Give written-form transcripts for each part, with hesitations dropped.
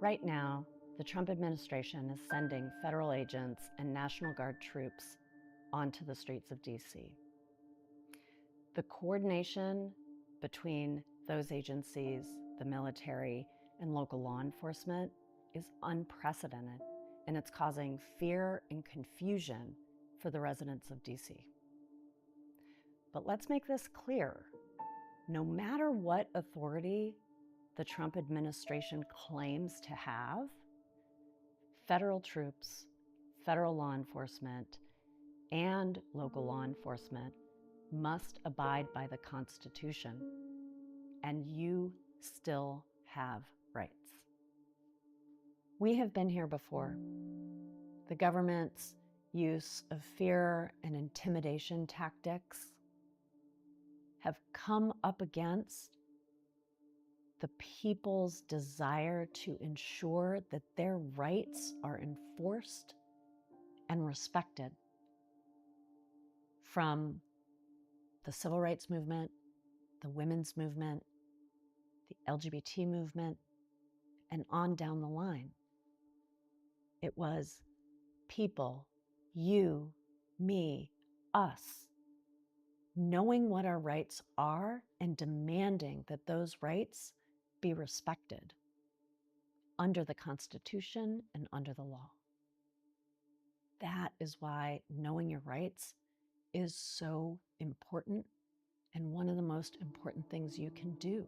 Right now, the Trump administration is sending federal agents and National Guard troops onto the streets of D.C. The coordination between those agencies, the military, and local law enforcement is unprecedented, and it's causing fear and confusion for the residents of D.C. But let's make this clear. No matter what authority the Trump administration claims to have, federal troops, federal law enforcement, and local law enforcement must abide by the Constitution, and you still have rights. We have been here before. The government's use of fear and intimidation tactics have come up against the people's desire to ensure that their rights are enforced and respected. From the civil rights movement, the women's movement, the LGBT movement, and on down the line. It was people, you, me, us, knowing what our rights are and demanding that those rights be respected under the Constitution and under the law. That is why knowing your rights is so important and one of the most important things you can do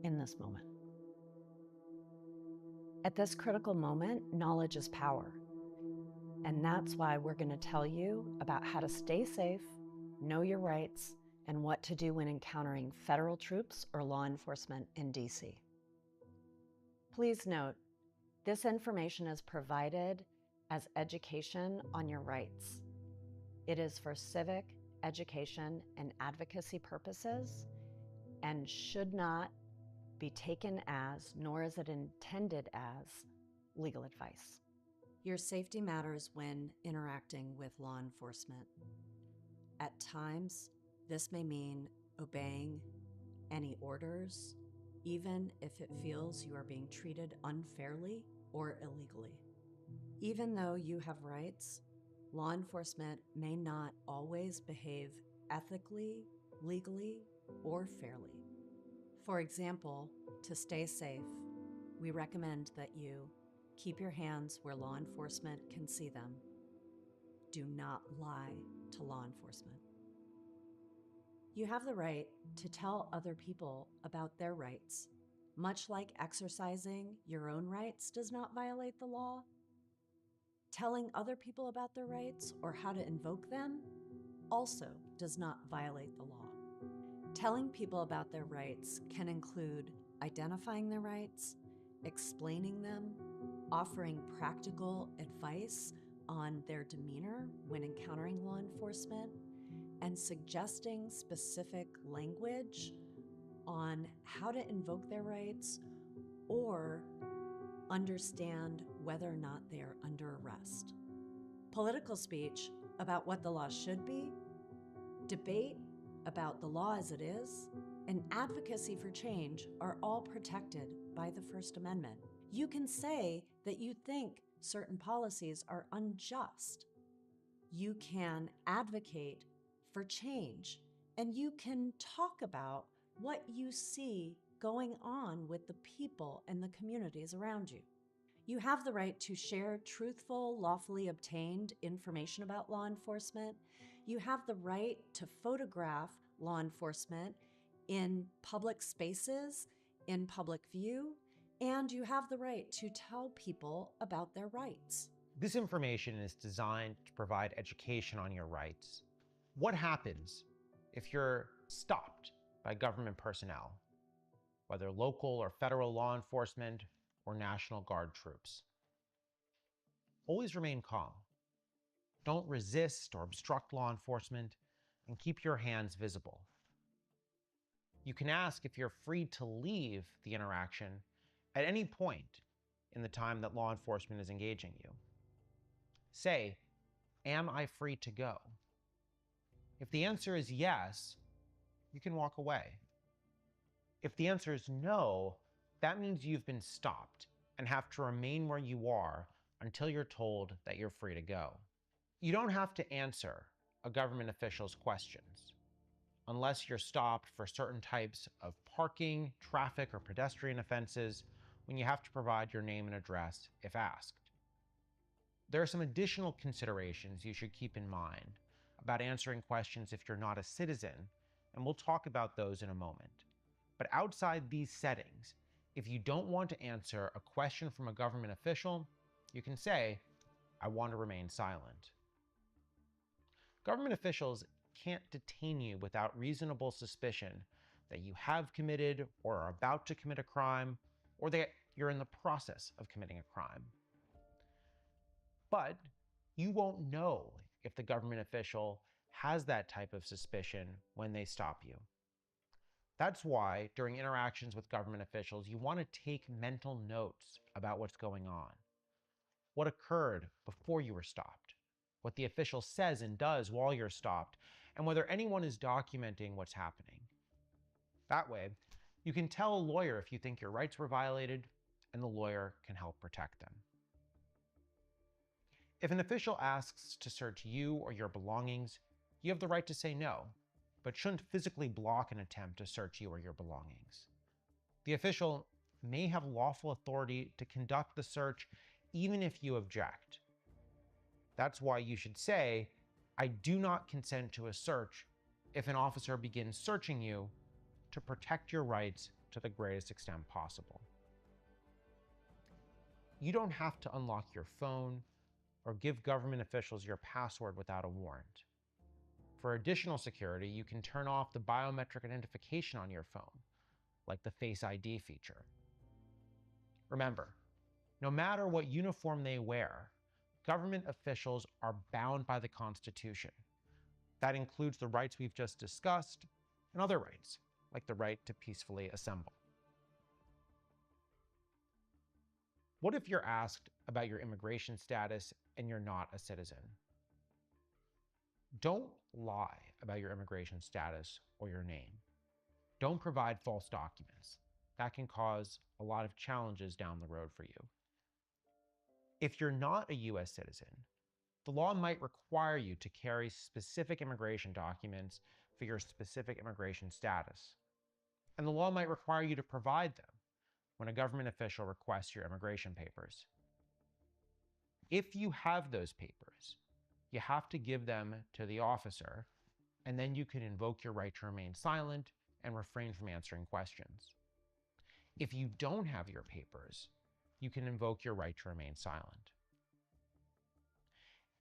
in this moment. At this critical moment, knowledge is power. And that's why we're going to tell you about how to stay safe, know your rights, and what to do when encountering federal troops or law enforcement in D.C. Please note, this information is provided as education on your rights. It is for civic, education, and advocacy purposes and should not be taken as, nor is it intended as, legal advice. Your safety matters when interacting with law enforcement. At times, this may mean obeying any orders, even if it feels you are being treated unfairly or illegally. Even though you have rights, law enforcement may not always behave ethically, legally, or fairly. For example, to stay safe, we recommend that you keep your hands where law enforcement can see them. Do not lie to law enforcement. You have the right to tell other people about their rights. Much like exercising your own rights does not violate the law, telling other people about their rights or how to invoke them also does not violate the law. Telling people about their rights can include identifying their rights, explaining them, offering practical advice on their demeanor when encountering law enforcement, and suggesting specific language on how to invoke their rights or understand whether or not they are under arrest. Political speech about what the law should be, debate about the law as it is, and advocacy for change are all protected by the First Amendment. You can say that you think certain policies are unjust. You can advocate for change, and you can talk about what you see going on with the people and the communities around you. You have the right to share truthful, lawfully obtained information about law enforcement. You have the right to photograph law enforcement in public spaces, in public view, and you have the right to tell people about their rights. This information is designed to provide education on your rights. What happens if you're stopped by government personnel, whether local or federal law enforcement or National Guard troops? Always remain calm. Don't resist or obstruct law enforcement, and keep your hands visible. You can ask if you're free to leave the interaction at any point in the time that law enforcement is engaging you. Say, "Am I free to go?" If the answer is yes, you can walk away. If the answer is no, that means you've been stopped and have to remain where you are until you're told that you're free to go. You don't have to answer a government official's questions unless you're stopped for certain types of parking, traffic, or pedestrian offenses when you have to provide your name and address if asked. There are some additional considerations you should keep in mind about answering questions if you're not a citizen, and we'll talk about those in a moment. But outside these settings, if you don't want to answer a question from a government official, you can say, "I want to remain silent." Government officials can't detain you without reasonable suspicion that you have committed or are about to commit a crime, or that you're in the process of committing a crime. But you won't know if the government official has that type of suspicion when they stop you. That's why during interactions with government officials, you want to take mental notes about what's going on, what occurred before you were stopped, what the official says and does while you're stopped, and whether anyone is documenting what's happening. That way, you can tell a lawyer if you think your rights were violated, and the lawyer can help protect them. If an official asks to search you or your belongings, you have the right to say no, but shouldn't physically block an attempt to search you or your belongings. The official may have lawful authority to conduct the search even if you object. That's why you should say, "I do not consent to a search," if an officer begins searching you to protect your rights to the greatest extent possible. You don't have to unlock your phone or give government officials your password without a warrant. For additional security, you can turn off the biometric identification on your phone, like the Face ID feature. Remember, no matter what uniform they wear, government officials are bound by the Constitution. That includes the rights we've just discussed and other rights, like the right to peacefully assemble. What if you're asked about your immigration status and you're not a citizen? Don't lie about your immigration status or your name. Don't provide false documents. That can cause a lot of challenges down the road for you. If you're not a US citizen, the law might require you to carry specific immigration documents for your specific immigration status. And the law might require you to provide them when a government official requests your immigration papers. If you have those papers, you have to give them to the officer, and then you can invoke your right to remain silent and refrain from answering questions. If you don't have your papers, you can invoke your right to remain silent.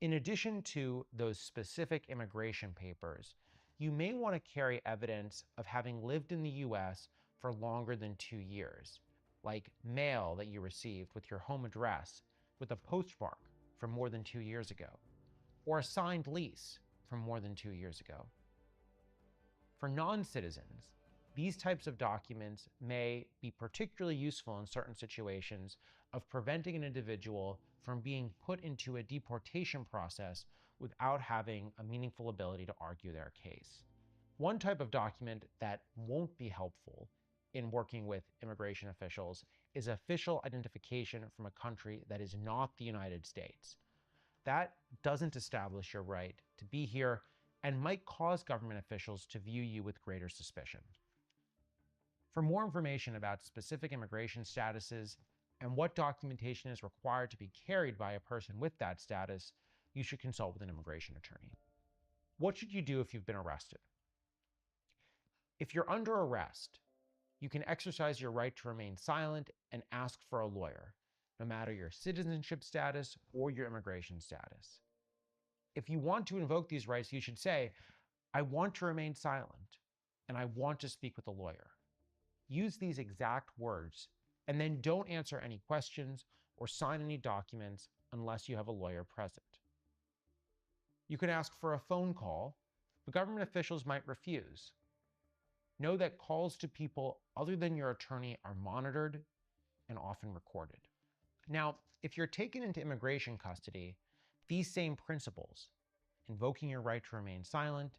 In addition to those specific immigration papers, you may want to carry evidence of having lived in the US for longer than 2 years, like mail that you received with your home address with a postmark from more than 2 years ago, or a signed lease from more than 2 years ago. For non-citizens, these types of documents may be particularly useful in certain situations of preventing an individual from being put into a deportation process without having a meaningful ability to argue their case. One type of document that won't be helpful in working with immigration officials is official identification from a country that is not the United States. That doesn't establish your right to be here and might cause government officials to view you with greater suspicion. For more information about specific immigration statuses and what documentation is required to be carried by a person with that status, you should consult with an immigration attorney. What should you do if you've been arrested? If you're under arrest, you can exercise your right to remain silent and ask for a lawyer, no matter your citizenship status or your immigration status. If you want to invoke these rights, you should say, "I want to remain silent, and I want to speak with a lawyer." Use these exact words, and then don't answer any questions or sign any documents unless you have a lawyer present. You can ask for a phone call, but government officials might refuse. Know that calls to people other than your attorney are monitored and often recorded. Now, if you're taken into immigration custody, these same principles, invoking your right to remain silent,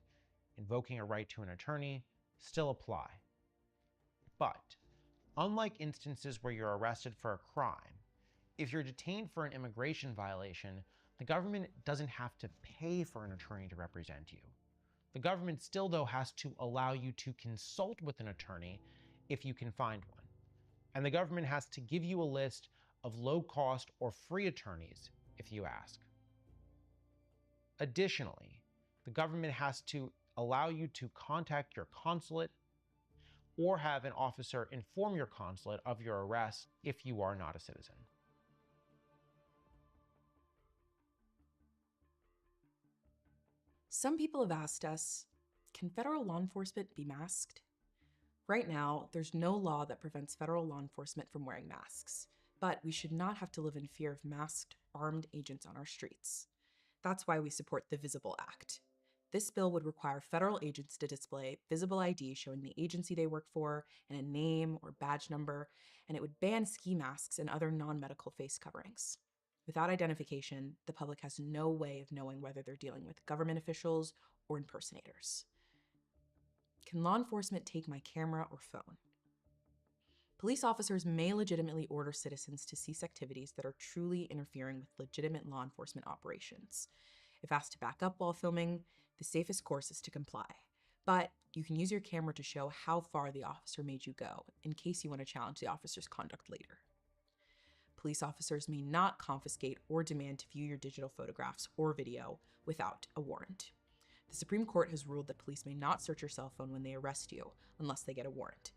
invoking a right to an attorney, still apply. But unlike instances where you're arrested for a crime, If you're detained for an immigration violation, the government doesn't have to pay for an attorney to represent you. The government still, though, has to allow you to consult with an attorney if you can find one. And the government has to give you a list of low-cost or free attorneys if you ask. Additionally, the government has to allow you to contact your consulate or have an officer inform your consulate of your arrest if you are not a citizen. Some people have asked us, can federal law enforcement be masked? Right now, there's no law that prevents federal law enforcement from wearing masks, but we should not have to live in fear of masked, armed agents on our streets. That's why we support the Visible Act. This bill would require federal agents to display visible ID showing the agency they work for and a name or badge number, and it would ban ski masks and other non-medical face coverings. Without identification, the public has no way of knowing whether they're dealing with government officials or impersonators. Can law enforcement take my camera or phone? Police officers may legitimately order citizens to cease activities that are truly interfering with legitimate law enforcement operations. If asked to back up while filming, the safest course is to comply. But you can use your camera to show how far the officer made you go, in case you want to challenge the officer's conduct later. Police officers may not confiscate or demand to view your digital photographs or video without a warrant. The Supreme Court has ruled that police may not search your cell phone when they arrest you unless they get a warrant.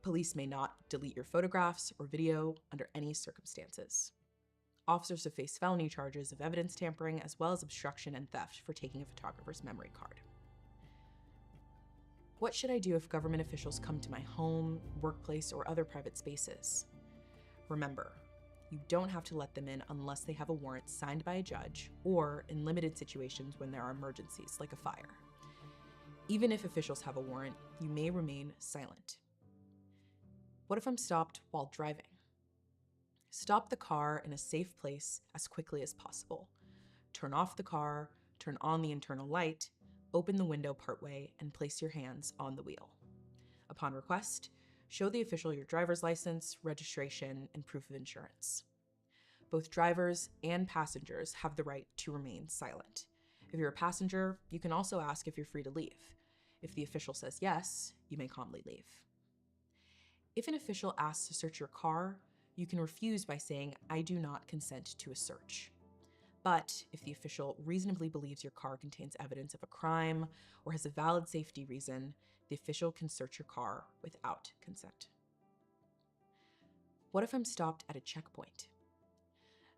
Police may not delete your photographs or video under any circumstances. Officers have faced felony charges of evidence tampering as well as obstruction and theft for taking a photographer's memory card. What should I do if government officials come to my home, workplace, or other private spaces? Remember, you don't have to let them in unless they have a warrant signed by a judge or in limited situations when there are emergencies, like a fire. Even if officials have a warrant, you may remain silent. What if I'm stopped while driving? Stop the car in a safe place as quickly as possible. Turn off the car, turn on the internal light, open the window partway, and place your hands on the wheel. Upon request, show the official your driver's license, registration, and proof of insurance. Both drivers and passengers have the right to remain silent. If you're a passenger, you can also ask if you're free to leave. If the official says yes, you may calmly leave. If an official asks to search your car, you can refuse by saying, "I do not consent to a search." But if the official reasonably believes your car contains evidence of a crime or has a valid safety reason, the official can search your car without consent. What if I'm stopped at a checkpoint?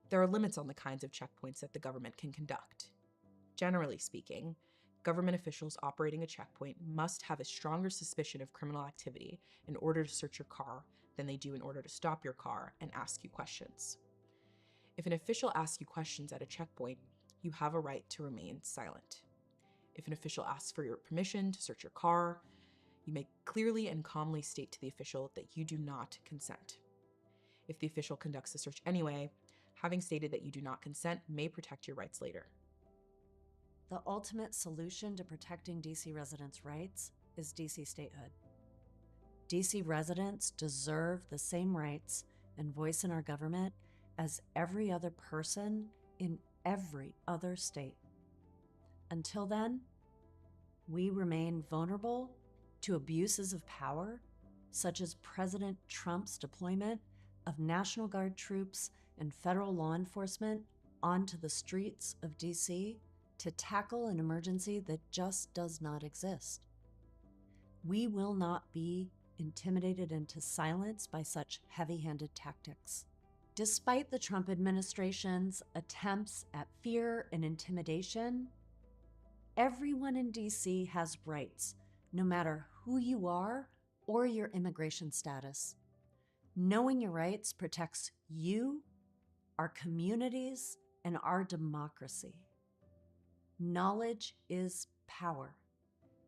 There are limits on the kinds of checkpoints that the government can conduct. Generally speaking, government officials operating a checkpoint must have a stronger suspicion of criminal activity in order to search your car than they do in order to stop your car and ask you questions. If an official asks you questions at a checkpoint, you have a right to remain silent. If an official asks for your permission to search your car, you may clearly and calmly state to the official that you do not consent. If the official conducts the search anyway, having stated that you do not consent may protect your rights later. The ultimate solution to protecting D.C. residents' rights is D.C. statehood. D.C. residents deserve the same rights and voice in our government as every other person in every other state. Until then, we remain vulnerable to abuses of power, such as President Trump's deployment of National Guard troops and federal law enforcement onto the streets of D.C. to tackle an emergency that just does not exist. We will not be intimidated into silence by such heavy-handed tactics. Despite the Trump administration's attempts at fear and intimidation, everyone in D.C. has rights, no matter who you are or your immigration status. Knowing your rights protects you, our communities, and our democracy. Knowledge is power,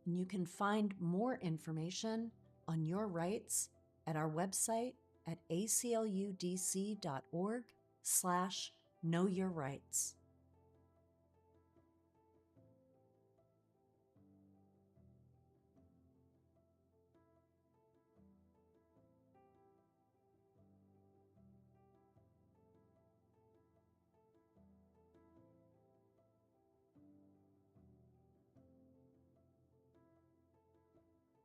and you can find more information on your rights at our website at acludc.org/knowyourrights.